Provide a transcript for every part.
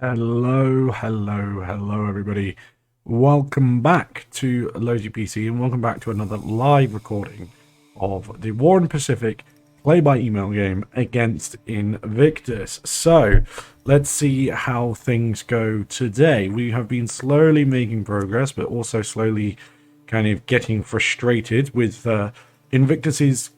Hello, everybody. Welcome back to LoGPC and welcome back to another live recording of the War in Pacific play-by-email game against Invictus. So, let's see how things go today. We have been slowly making progress, but also slowly kind of getting frustrated with Invictus's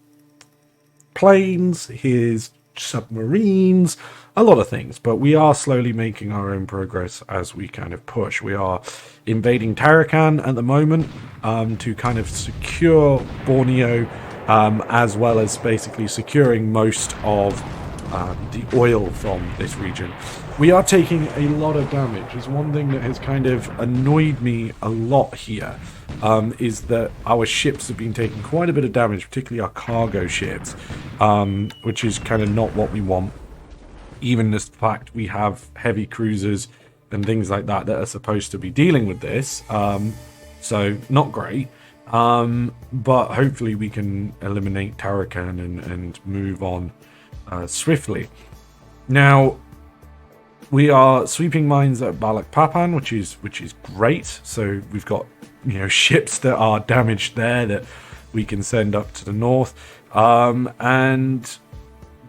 planes, his submarines, a lot of things, but we are slowly making our own progress as we kind of push. We are invading Tarakan at the moment to kind of secure Borneo, as well as basically securing most of the oil from this region. We are taking a lot of damage. It's one thing that has kind of annoyed me a lot here, is that our ships have been taking quite a bit of damage, particularly our cargo ships, which is kind of not what we want. Even the fact we have heavy cruisers and things like that that are supposed to be dealing with this. So, not great. But hopefully we can eliminate Tarakan and move on swiftly. Now, we are sweeping mines at Balak Papan, which is great. So we've got ships that are damaged there that we can send up to the north, and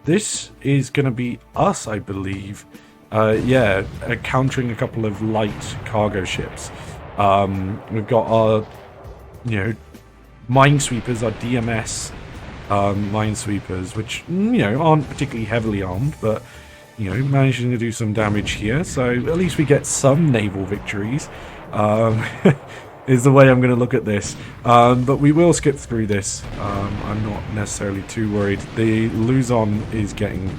this is going to be us, I believe. Countering a couple of light cargo ships. We've got our minesweepers, our DMS minesweepers, which aren't particularly heavily armed, but managing to do some damage here. So at least we get some naval victories. Is the way I'm going to look at this. But we will skip through this. I'm not necessarily too worried. The Luzon is getting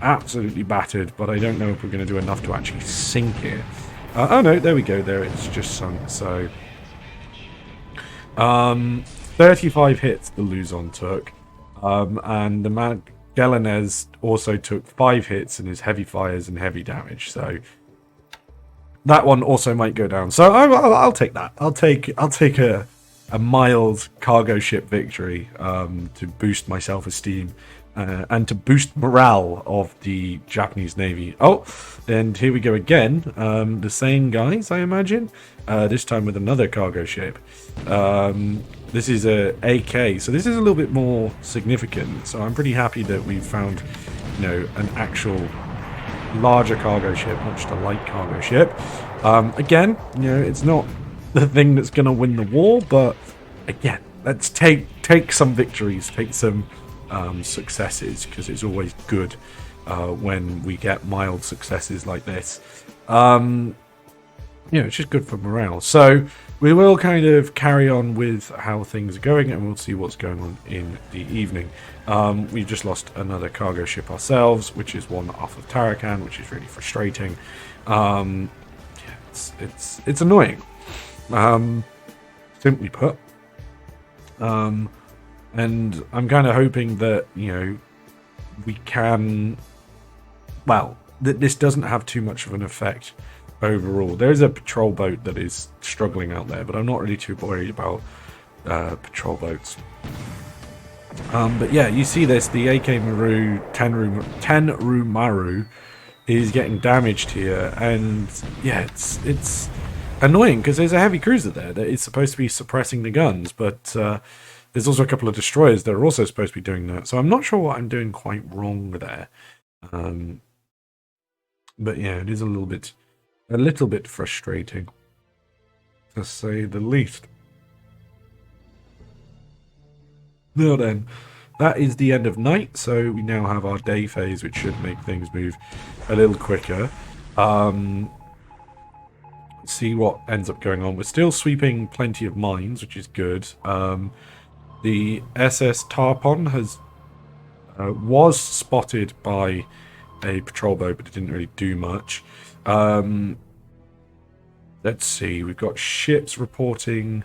absolutely battered, but I don't know if we're going to do enough to actually sink it. Oh no, there we go. There, it's just sunk. So 35 hits the Luzon took. And the Magellanese also took 5 hits in his heavy fires and heavy damage. So that one also might go down. So I'll take that. I'll take a mild cargo ship victory to boost my self-esteem and to boost morale of the Japanese Navy. Oh, and here we go again. The same guys, I imagine. This time with another cargo ship. This is a AK, so this is a little bit more significant. So I'm pretty happy that we've found, an actual larger cargo ship, not just a light cargo ship. Again, it's not the thing that's going to win the war, but again, let's take some victories, take some successes, because it's always good when we get mild successes like this. It's just good for morale. So we will kind of carry on with how things are going, and we'll see what's going on in the evening. We've just lost another cargo ship ourselves, which is one off of Tarakan, which is really frustrating. It's annoying, simply put. And I'm kind of hoping that we can, that this doesn't have too much of an effect overall. There's a patrol boat that is struggling out there, but I'm not really too worried about patrol boats. But yeah, you see this, the AK Maru Tenru Maru is getting damaged here, and yeah, it's annoying because there's a heavy cruiser there that is supposed to be suppressing the guns, but there's also a couple of destroyers that are also supposed to be doing that. So I'm not sure what I'm doing quite wrong there. But yeah, it is a little bit frustrating, to say the least. Now then, that is the end of night, so we now have our day phase, which should make things move a little quicker. See what ends up going on. We're still sweeping plenty of mines, which is good. The SS Tarpon was spotted by a patrol boat, but it didn't really do much. Let's see, we've got ships reporting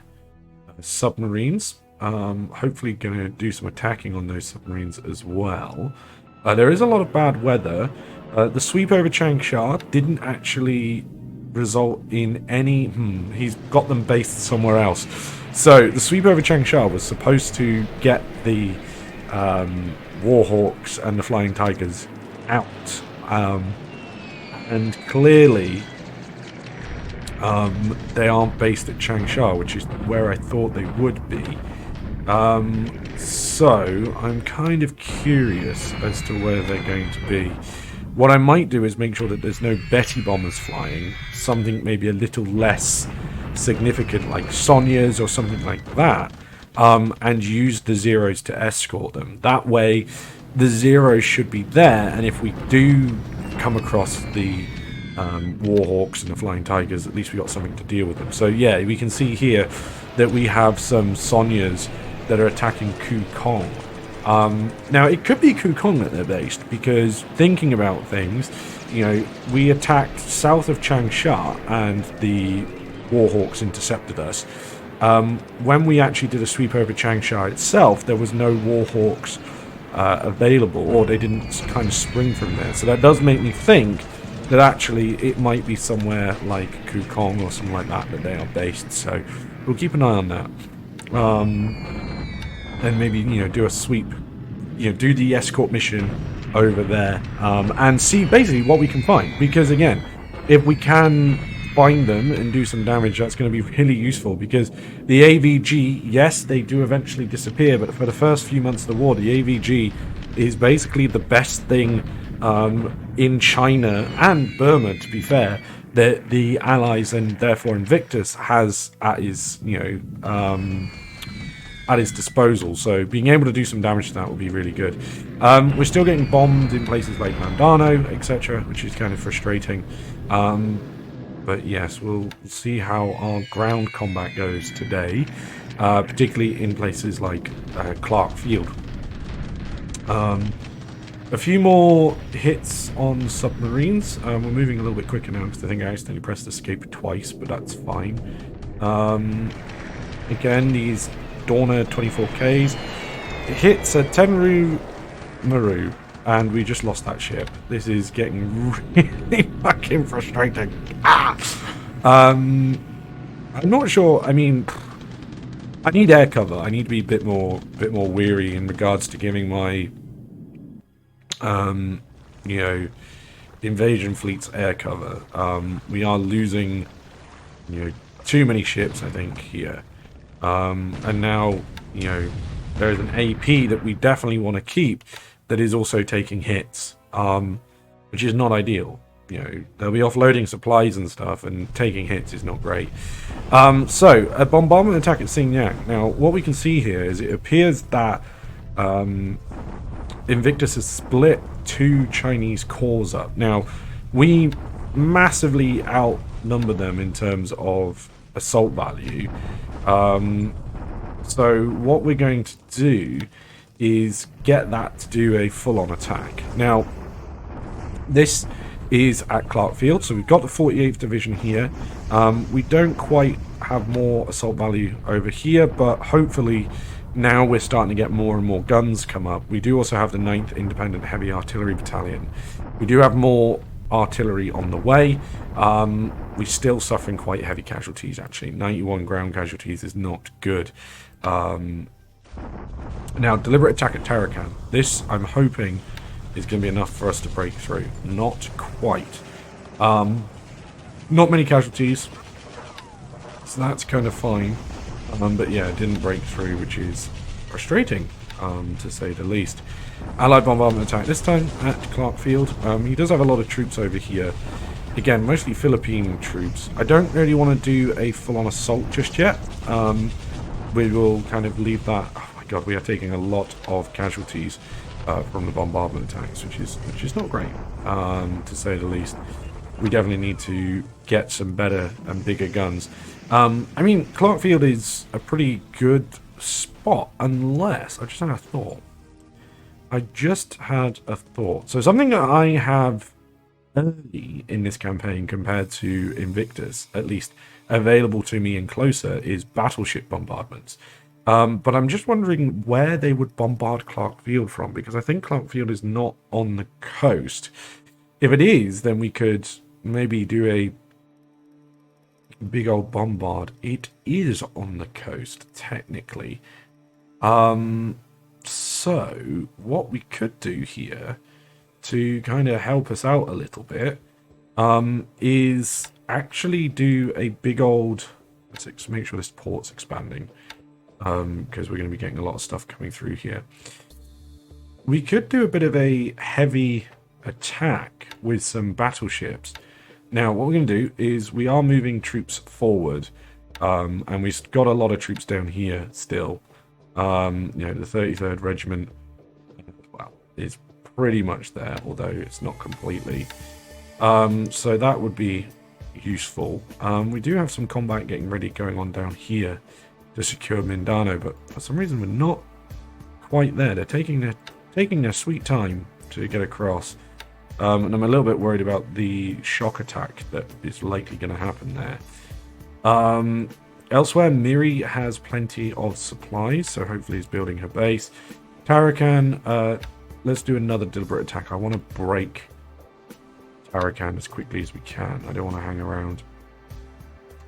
submarines. Hopefully going to do some attacking on those submarines as well. There is a lot of bad weather. The sweep over Changsha didn't actually result in any... he's got them based somewhere else. So the sweep over Changsha was supposed to get the Warhawks and the Flying Tigers out. and clearly they aren't based at Changsha, which is where I thought they would be. So I'm kind of curious as to where they're going to be. What I might do is make sure that there's no Betty bombers flying, something maybe a little less significant like Sonias or something like that, and use the Zeros to escort them. That way the Zeros should be there, and if we do come across the Warhawks and the Flying Tigers, at least we got something to deal with them. So yeah, we can see here that we have some Sonias that are attacking Kukong. Now it could be Kukong that they're based, because thinking about things, you know, we attacked south of Changsha and the Warhawks intercepted us. When we actually did a sweep over Changsha itself, there was no Warhawks available, or they didn't kind of spring from there. So that does make me think that actually it might be somewhere like Kukong or something like that they are based. So we'll keep an eye on that. And maybe, you know, do a sweep, you know, do the escort mission over there, and see basically what we can find. Because again, if we can find them and do some damage, that's going to be really useful, because the AVG, yes, they do eventually disappear, but for the first few months of the war, the AVG is basically the best thing in China and Burma, to be fair, that the Allies and therefore Invictus has at his, you know, at his disposal. So being able to do some damage to that would be really good. We're still getting bombed in places like Mandano, etc., which is kind of frustrating. But yes, we'll see how our ground combat goes today, particularly in places like Clark Field. A few more hits on submarines. We're moving a little bit quicker now because I think I accidentally pressed escape twice, but that's fine. Again, these Dorna 24Ks. It hits a Tenru Maru, and we just lost that ship. This is getting really fucking frustrating. I'm not sure. I mean, I need air cover. I need to be a bit more weary in regards to giving my you know, invasion fleets air cover. We are losing, you know, too many ships, I think, here. And now, you know, there is an AP that we definitely want to keep that is also taking hits, which is not ideal. You know, they'll be offloading supplies and stuff, and taking hits is not great. So, a bombardment attack at Xinjiang. Now, what we can see here is it appears that Invictus has split 2 Chinese corps up. Now, we massively outnumber them in terms of assault value. So what we're going to do is get that to do a full-on attack. Now, this is at Clark Field, so we've got the 48th Division here. We don't quite have more assault value over here, but hopefully now we're starting to get more and more guns come up. We do also have the 9th Independent Heavy Artillery Battalion. We do have more artillery on the way. We're still suffering quite heavy casualties, actually. 91 ground casualties is not good. Now, deliberate attack at Tarakan. This, I'm hoping, is going to be enough for us to break through. Not quite. Not many casualties, so that's kind of fine. But yeah, it didn't break through, which is frustrating, to say the least. Allied bombardment attack, this time at Clark Field. He does have a lot of troops over here. Again, mostly Philippine troops. I don't really want to do a full-on assault just yet. We will kind of leave that. Oh my god, we are taking a lot of casualties from the bombardment attacks, which is not great, to say the least. We definitely need to get some better and bigger guns. I mean, Clark Field is a pretty good spot, unless... I just had a thought. So something that I have early in this campaign compared to Invictus, at least available to me and closer, is battleship bombardments. But I'm just wondering where they would bombard Clark Field from, because I think Clark Field is not on the coast. If it is, then we could maybe do a big old bombard. It is on the coast, technically. So what we could do here to kind of help us out a little bit is actually do a big old... Let's make sure this port's expanding, because we're going to be getting a lot of stuff coming through here. We could do a bit of a heavy attack with some battleships. Now, what we're going to do is we are moving troops forward, and we've got a lot of troops down here still. You know, the 33rd Regiment, well, is pretty much there, although it's not completely. So that would be useful. We do have some combat getting ready going on down here to secure Mindano, but for some reason we're not quite there. They're taking their sweet time to get across. And I'm a little bit worried about the shock attack that is likely going to happen there. Elsewhere, Miri has plenty of supplies, so hopefully he's building her base. Tarakan, let's do another deliberate attack. I want to break Tarakan as quickly as we can. I don't want to hang around.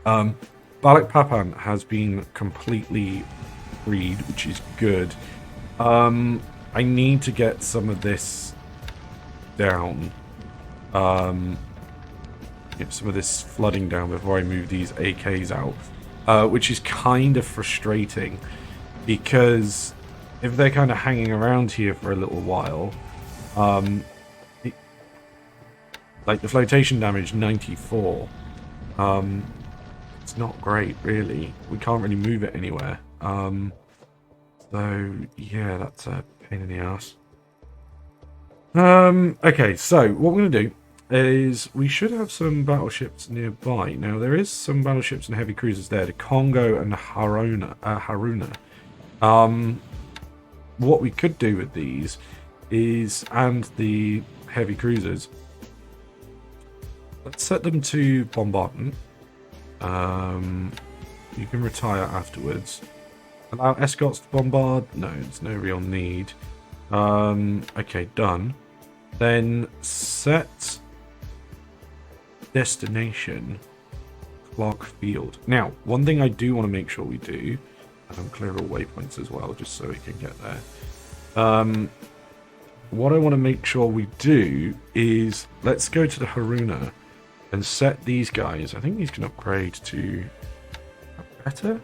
Balak Papan has been completely freed, which is good. I need to get some of this down. Get some of this flooding down before I move these AKs out, which is kind of frustrating because if they're kind of hanging around here for a little while, like the flotation damage 94, it's not great really. We can't really move it anywhere. So yeah, that's a pain in the ass. Okay, so what we're going to do is we should have some battleships nearby. Now, there is some battleships and heavy cruisers there, the Congo and the Haruna. What we could do with these is, and the heavy cruisers, let's set them to bombardment. You can retire afterwards. Allow escorts to bombard. No, there's no real need. Okay, done. Then set destination Clark Field. Now, one thing I do want to make sure we do, clear all waypoints as well, just so we can get there. What I want to make sure we do is let's go to the Haruna and set these guys. I think these can upgrade to a better.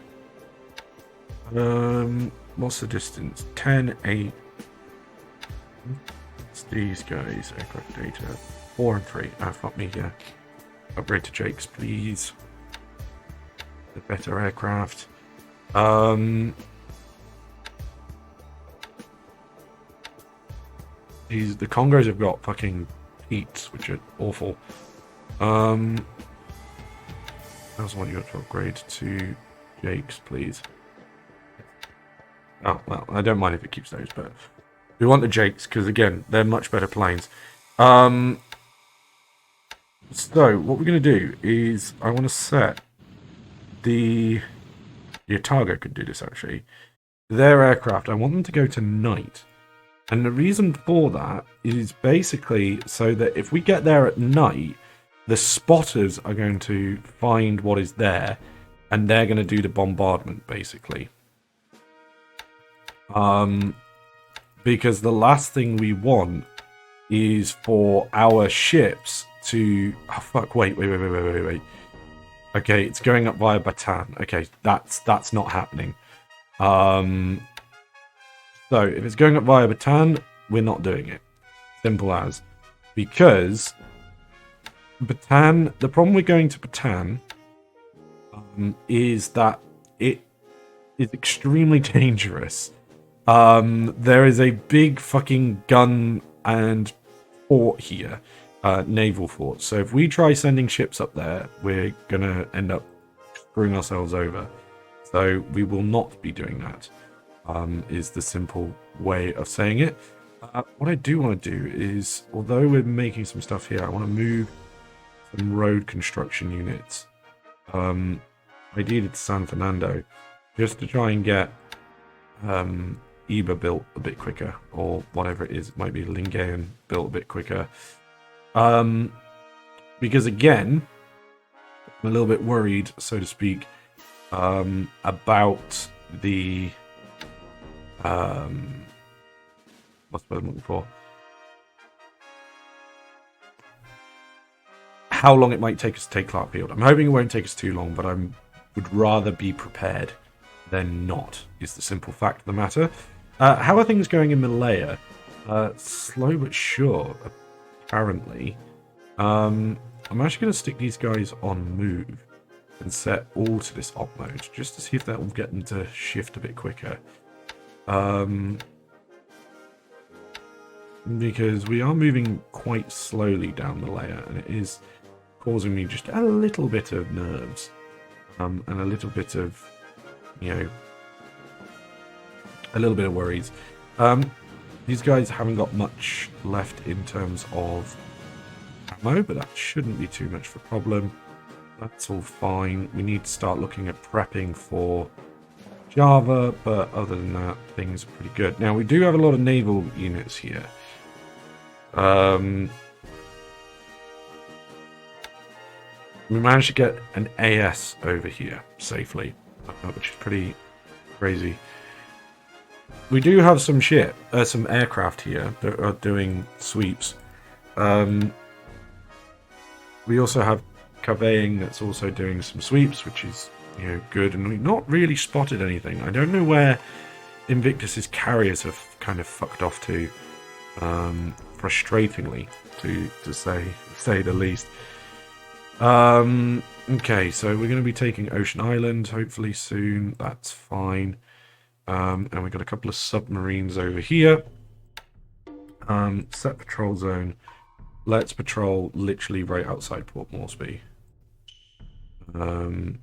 What's the distance? 10, 8. It's these guys. Aircraft data 4 and 3. Ah, fuck me, yeah. Upgrade to Jake's, please. The better aircraft. The Congos have got fucking heats, which are awful. I also want you to upgrade to Jake's, please. Oh, well, I don't mind if it keeps those, but we want the Jakes because, again, they're much better planes. So, what we're going to do is I want to set the Otago could do this, actually. Their aircraft, I want them to go to night. And the reason for that is basically so that if we get there at night, the spotters are going to find what is there, and they're going to do the bombardment, basically. Because the last thing we want is for our ships to... Oh, fuck, wait. Okay, it's going up via Bataan. Okay, that's not happening. So, if it's going up via Bataan, we're not doing it. Simple as. Because Bataan... The problem with going to Bataan is that it is extremely dangerous. There is a big fucking gun and fort here, naval fort. So if we try sending ships up there, we're gonna end up screwing ourselves over. So we will not be doing that. Is the simple way of saying it. What I do want to do is, although we're making some stuff here, I want to move some road construction units. Ideally to San Fernando, just to try and get Iba built a bit quicker, or whatever it is. It might be Lingayen built a bit quicker. Because again, I'm a little bit worried, so to speak, about the what's what I'm looking for? how long it might take us to take Clarkfield. I'm hoping it won't take us too long, but I would rather be prepared than not, is the simple fact of the matter. How are things going in Malaya? Slow but sure, apparently. I'm actually going to stick these guys on move and set all to this op mode, just to see if that will get them to shift a bit quicker. Because we are moving quite slowly down the layer, and it is causing me just a little bit of nerves, and a little bit of, you know, a little bit of worries. These guys haven't got much left in terms of ammo, but that shouldn't be too much of a problem. That's all fine. We need to start looking at prepping for Java, but other than that, things are pretty good. Now, we do have a lot of naval units here. We managed to get an AS over here safely, which is pretty crazy. We do have some some aircraft here that are doing sweeps. We also have Conveying that's also doing some sweeps, which is, you know, good, and we've not really spotted anything. I don't know where Invictus's carriers have kind of fucked off to, frustratingly, to say the least. Okay, so we're going to be taking Ocean Island hopefully soon. That's fine. And we've got a couple of submarines over here. Set patrol zone. Let's patrol literally right outside Port Moresby. Okay.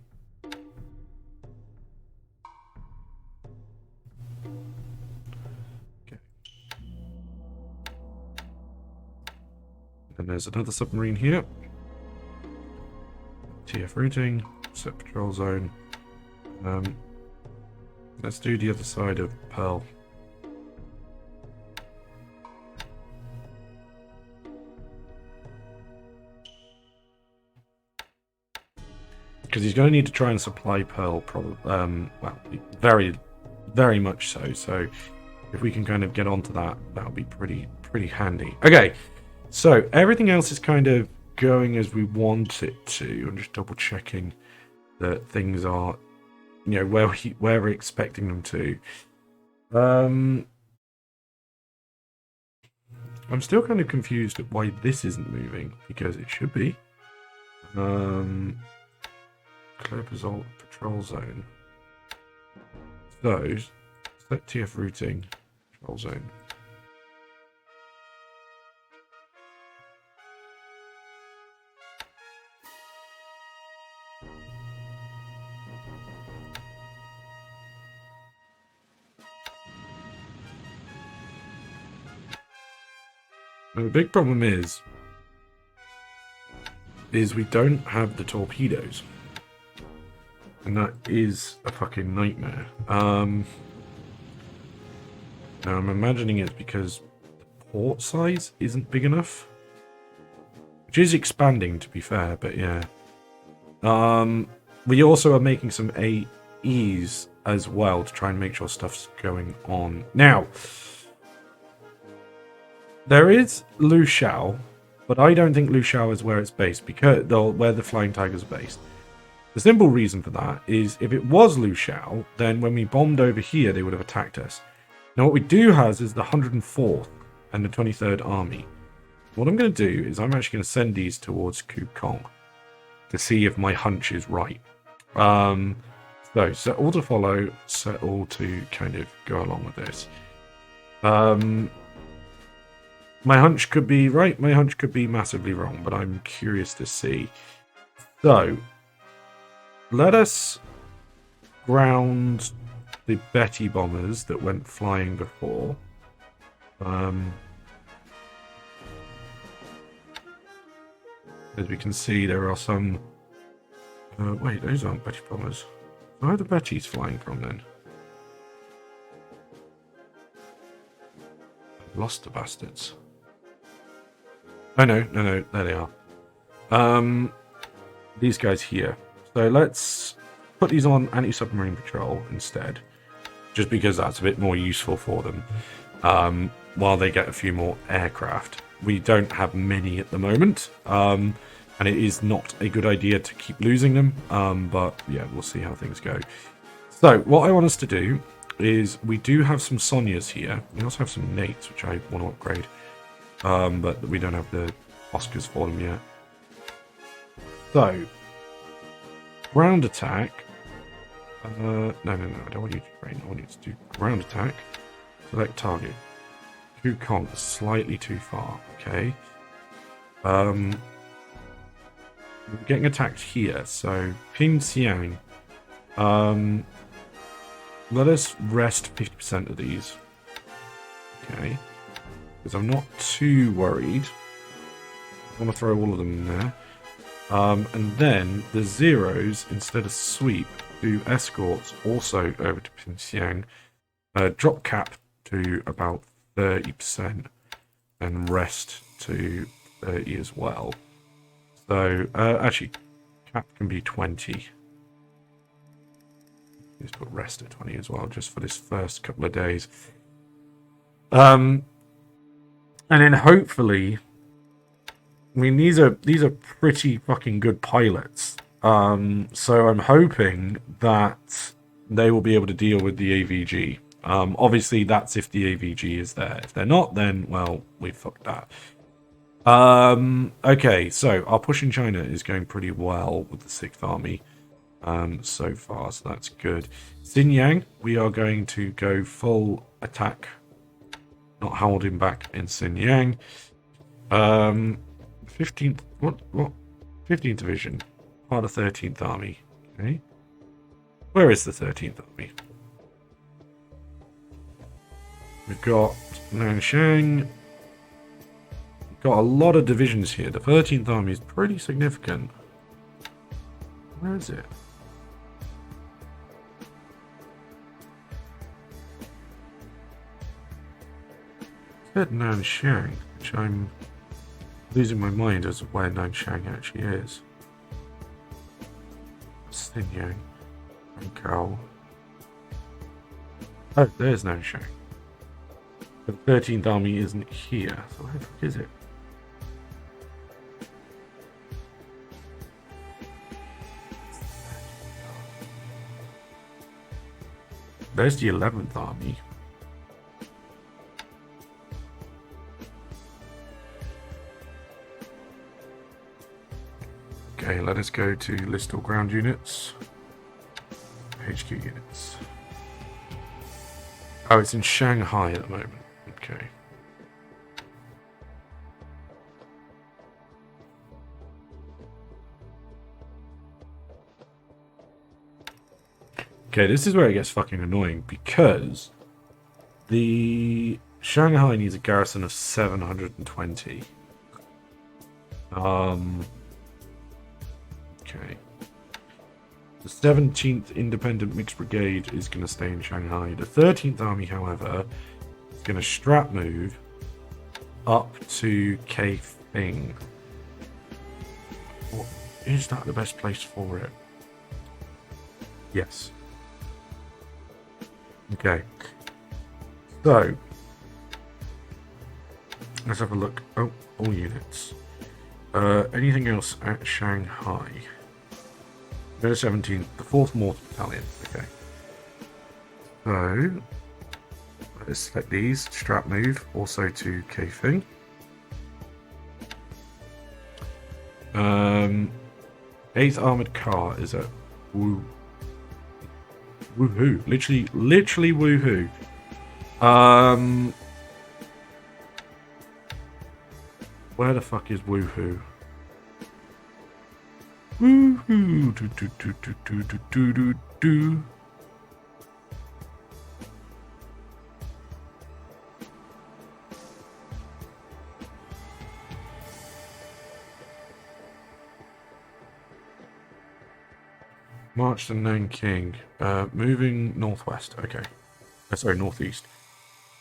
And there's another submarine here. TF routing, set patrol zone. Let's do the other side of Pearl. Because he's going to need to try and supply Pearl, probably. Well, very, very much so. So, if we can kind of get onto that, that'll be pretty handy. Okay, so everything else is kind of going as we want it to. I'm just double checking that things are, you know, where we're expecting them to. I'm still kind of confused at why this isn't moving, because it should be. Clear patrol zone. So, set TF routing, patrol zone. Now, the big problem is we don't have the torpedoes. And that is a fucking nightmare. Now I'm imagining it's because the port size isn't big enough. Which is expanding, to be fair, but yeah. We also are making some AEs as well to try and make sure stuff's going on. Now, there is Lu Shao, but I don't think Lu Shao is where it's based, because where the Flying Tigers are based. The simple reason for that is if it was Lu Shao, then when we bombed over here, they would have attacked us. Now, what we do have is the 104th and the 23rd Army. What I'm going to do is I'm actually going to send these towards Kook Kong to see if my hunch is right. So, set all to follow, set all to kind of go along with this. My hunch could be right, my hunch could be massively wrong, but I'm curious to see. So, let us ground the Betty bombers that went flying before. As we can see, there are some... wait, those aren't Betty bombers. Where are the Bettys flying from then? I've lost the bastards. Oh no, there they are. These guys here. So let's put these on anti-submarine patrol instead, just because that's a bit more useful for them, while they get a few more aircraft. We don't have many at the moment, and it is not a good idea to keep losing them. But yeah, we'll see how things go. So what I want us to do is we do have some Sonias here. We also have some Nates, which I want to upgrade. But we don't have the Oscars for them yet. So, ground attack. No, I don't want you to train. I want you to do ground attack. Select target. Kukong, slightly too far. Okay. We're getting attacked here. So, Pinxiang. Let us rest 50% of these. Okay. Because I'm not too worried. I want to throw all of them in there. And then the zeros, instead of sweep, do escorts also over to Pinxiang. Drop cap to about 30% and rest to 30 as well. So, actually, cap can be 20. Let's put rest at 20 as well, just for this first couple of days. And then hopefully, I mean, these are pretty fucking good pilots. So I'm hoping that they will be able to deal with the AVG. Obviously, that's if the AVG is there. If they're not, then, well, we fucked that. Okay, so our push in China is going pretty well with the 6th Army so far, so that's good. Xinjiang, we are going to go full attack. Not holding back in Xinjiang. 15th, what? 15th Division, part of 13th Army. Okay. Where is the 13th Army? We've got Nanshan. We've got a lot of divisions here. The 13th Army is pretty significant. Where is it? It said Nanshan, which I'm losing my mind as to where Nanshan actually is. Xinjiang. Go. Oh, there's Nanshan. The 13th Army isn't here, so where the fuck is it? There's the 11th Army. Okay, let us go to list all ground units. HQ units. Oh, it's in Shanghai at the moment. Okay. Okay, this is where it gets fucking annoying because the Shanghai needs a garrison of 720. Okay. The 17th Independent Mixed Brigade is going to stay in Shanghai. The 13th Army, however, is going to strap move up to Kaifeng. Well, is that the best place for it? Yes. Okay. So, let's have a look. Oh, all units. Anything else at Shanghai? Go to 17th, the 4th Mortar Battalion. Okay. So, let's select these. Strap move also to Kaifeng. 8th Armored Car is at woohoo. Literally woohoo. Where the fuck is woohoo? Woohoo! Do. March to Nanking. Moving northwest. Okay. Sorry, northeast.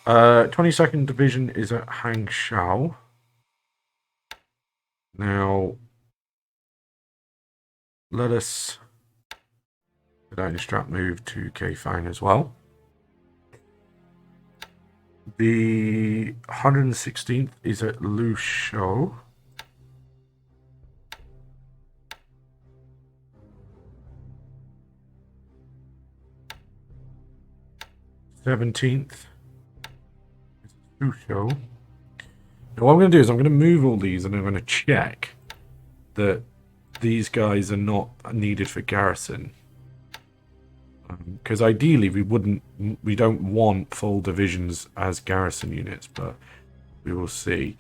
22nd Division is at Hangzhou. Now, let us go down the strap move to Kaifeng as well. The 116th is at Lushou. 17th. Show. Now what I'm going to do is I'm going to move all these and I'm going to check that these guys are not needed for garrison. Because ideally we don't want full divisions as garrison units, but we will see.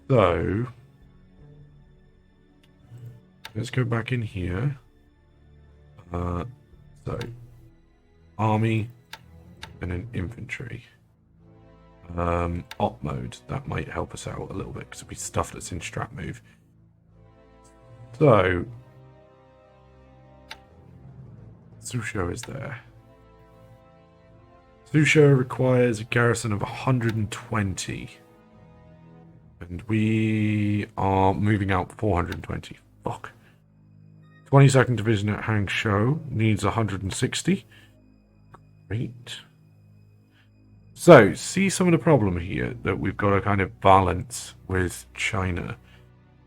So let's go back in here. So army and then infantry. Op mode, that might help us out a little bit because it'll be stuff that's in strat move. So Susho is there. Susho requires a garrison of 120. And we are moving out 420. Fuck. 22nd Division at Hangzhou needs 160. Great. So, see some of the problem here that we've got to kind of balance with China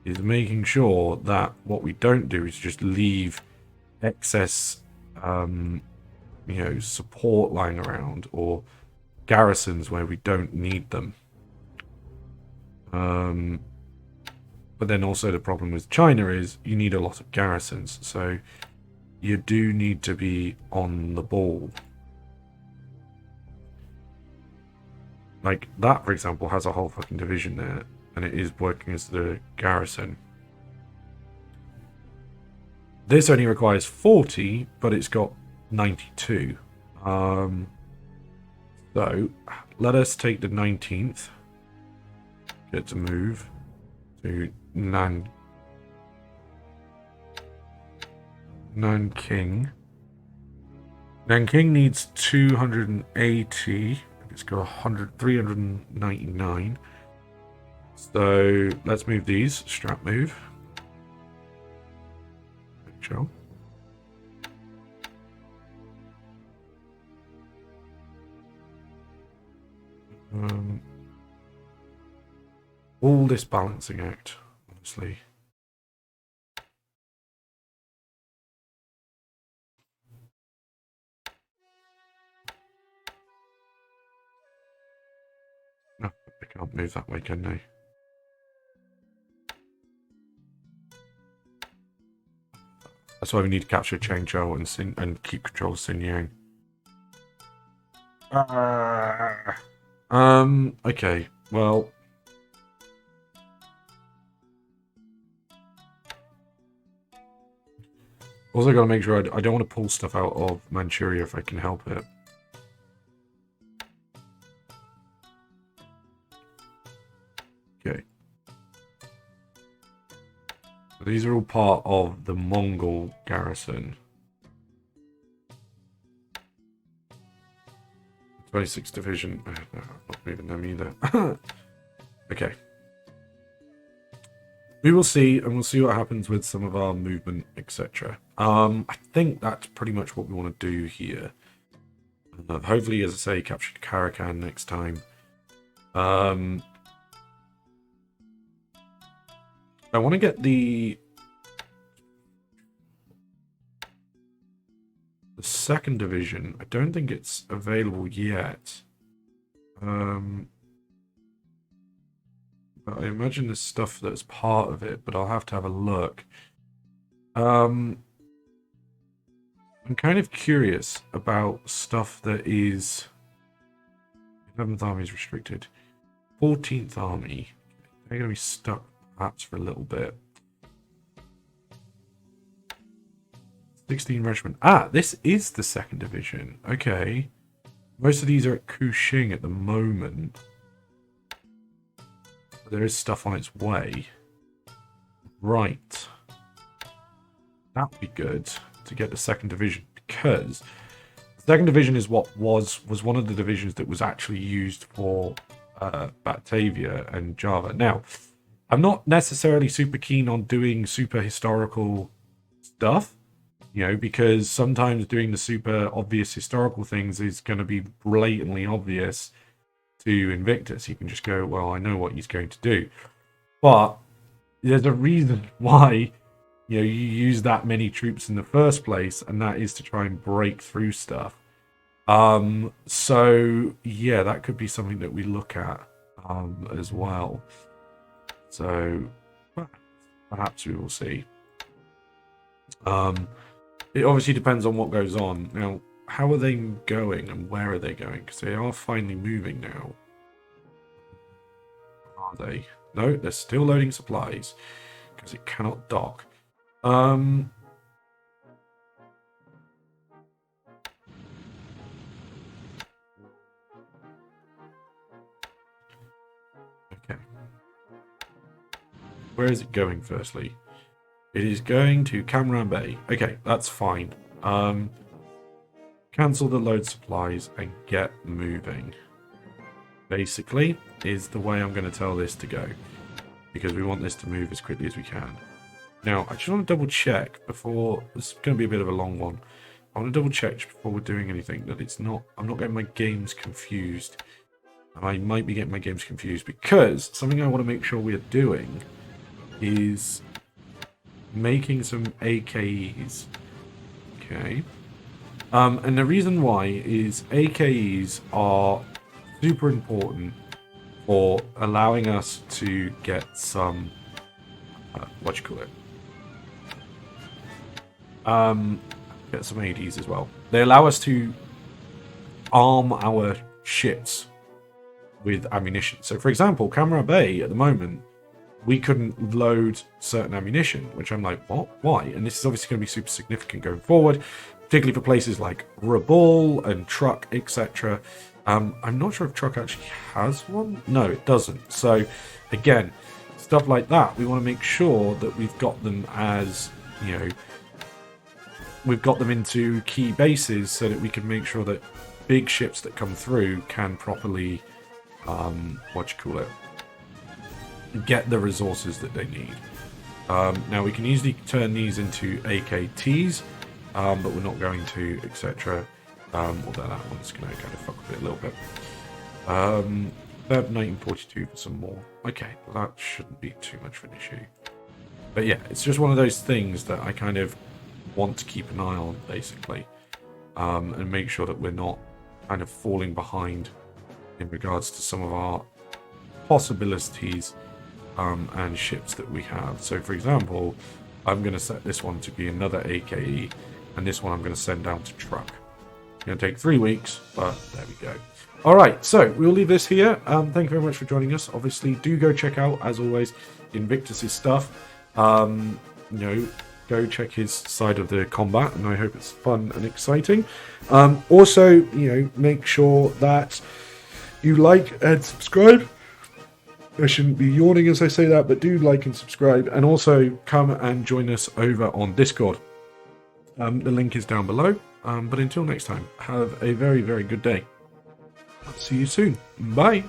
is making sure that what we don't do is just leave excess support lying around or garrisons where we don't need them. But then also the problem with China is you need a lot of garrisons, so you do need to be on the ball. Like that, for example, has a whole fucking division there, and it is working as the garrison. This only requires 40, but it's got 92. So let us take the 19th. Get to move to Nanking. Nanking needs 280. It's got 399. So let's move these. Strat move. Show. All this balancing act, honestly. No, they can't move that way, can they? That's why we need to capture Changzhou and keep control of Xinjiang. Okay, well. Also got to make sure I don't want to pull stuff out of Manchuria if I can help it. Okay. So these are all part of the Mongol garrison. 26th Division. No, I'm not moving them either. Okay. We will see, and we'll see what happens with some of our movement, etc. I think that's pretty much what we want to do here. Hopefully, as I say, capture Karakan next time. I want to get the second division. I don't think it's available yet. But I imagine there's stuff that's part of it, but I'll have to have a look. I'm kind of curious about stuff that is 11th Army is restricted. 14th Army. They're going to be stuck perhaps for a little bit. 16 Regiment. Ah, this is the 2nd Division. Okay. Most of these are at Kuxing at the moment. There is stuff on its way. Right. That would be good to get the 2nd Division, because the 2nd Division is what was one of the divisions that was actually used for Batavia and Java. Now, I'm not necessarily super keen on doing super historical stuff, you know, because sometimes doing the super obvious historical things is going to be blatantly obvious to Invictus. You can just go, well, I know what he's going to do. But there's a reason why, you use that many troops in the first place, and that is to try and break through stuff. So yeah, that could be something that we look at as well. So perhaps we will see. It obviously depends on what goes on. Now, how are they going and where are they going? Because they are finally moving now. Are they? No, they're still loading supplies because it cannot dock. Okay. Where is it going, firstly? It is going to Cameron Bay. Okay, that's fine. Cancel the load supplies and get moving. Basically, is the way I'm going to tell this to go. Because we want this to move as quickly as we can. Now, I just want to double check before... This is going to be a bit of a long one. I want to double check before we're doing anything that it's not... I'm not getting my games confused. I might be getting my games confused because something I want to make sure we are doing is making some AKEs. Okay. And the reason why is AKEs are super important for allowing us to get some what you call it? Get some ADs as well. They allow us to arm our ships with ammunition. So for example, Camera Bay at the moment, we couldn't load certain ammunition, which I'm like, what? Why? And this is obviously going to be super significant going forward, particularly for places like Rabul and Truck, etc. I'm not sure if Truck actually has one. No, it doesn't. So again, stuff like that, we want to make sure that we've got them as, you know, we've got them into key bases so that we can make sure that big ships that come through can properly, get the resources that they need. Now we can easily turn these into AKTs, but we're not going to, etc. Although that one's going to kind of fuck with it a little bit. Feb 1942 for some more. Okay, well that shouldn't be too much of an issue. But yeah, it's just one of those things that I kind of want to keep an eye on, basically, and make sure that we're not kind of falling behind in regards to some of our possibilities and ships that we have. So for example, I'm going to set this one to be another AKE, and this one I'm going to send down to Truck. It's going to take 3 weeks, but there we go. All right, so we'll leave this here. Thank you very much for joining us. Obviously, do go check out, as always, Invictus's stuff. You know, go check his side of the combat, and I hope it's fun and exciting. Also, you know, make sure that you like and subscribe. I shouldn't be yawning as I say that, but do like and subscribe, and also come and join us over on Discord. The link is down below. But until next time, have a very, very good day. I'll see you soon. Bye.